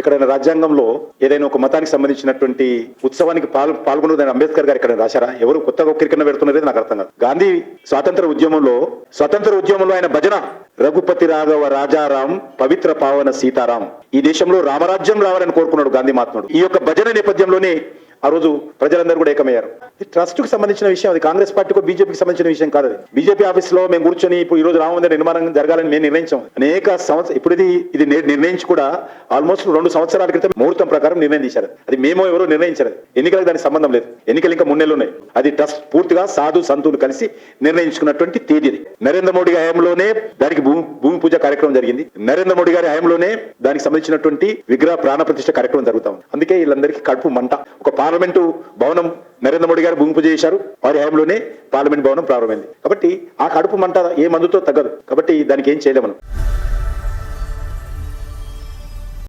ఎక్కడైనా రాజ్యాంగంలో ఏదైనా ఒక మతానికి సంబంధించినటువంటి ఉత్సవానికి పాల్గొన్నదని అంబేద్కర్ గారు ఇక్కడ రాశారా? ఎవరు కొత్తగా ఒక్కరికన్నా పెడుతున్నది నాకు అర్థం కాదు. గాంధీ స్వాతంత్ర ఉద్యమంలో ఆయన భజన రఘుపతి రాఘవ రాజారాం పవిత్ర పావన సీతారాం, ఈ దేశంలో రామరాజ్యం రావాలని కోరుకున్నాడు గాంధీ మహాత్ముడు. ఈ యొక్క భజన నేపథ్యంలోనే ఆ రోజు ప్రజలందరూ కూడా ఏకమయ్యారు. ట్రస్ట్ కు సంబంధించిన విషయం, అది కాంగ్రెస్ పార్టీకో బీజేపీకి సంబంధించిన విషయం కాదు. అది బీజేపీ ఆఫీస్ లో మేము కూర్చొని ఇప్పుడు ఈ రోజు రామ మందిర నిర్మాణం జరగాలని మేము నిర్ణయించాం. అనేక సంవత్సరం ఇప్పుడు ఇది నిర్ణయించి కూడా ఆల్మోస్ట్ 2 సంవత్సరాల క్రితం ముహూర్తం ప్రకారం నిర్ణయం తీశారు. అది మేము ఎవరో నిర్ణయించారు. ఎన్నికలకు దానికి సంబంధం లేదు. ఎన్నికలు ఇంకా 3 నెలలు ఉన్నాయి. అది ట్రస్ట్ పూర్తిగా సాధు సంతులు కలిసి నిర్ణయించుకున్నటువంటి తేదీ. నరేంద్ర మోడీ హయాంలోనే దానికి భూమి పూజ కార్యక్రమం జరిగింది. నరేంద్ర మోడీ గారి హయాంలోనే దానికి సంబంధించినటువంటి విగ్రహ ప్రాణ ప్రతిష్ఠ కార్యక్రమం జరుగుతాం. అందుకే వీళ్ళందరికీ కడుపు మంట. ఒక పార్లమెంటు భవనం నరేంద్ర మోడీ గారు భూమి పూజ చేశారు. వారి హయాంలోనే పార్లమెంట్ భవనం ప్రారంభమైంది. కాబట్టి ఆ కడుపు మంట ఏ మందుతో తగ్గదు. కాబట్టి దానికి ఏం చేయలేము మనం.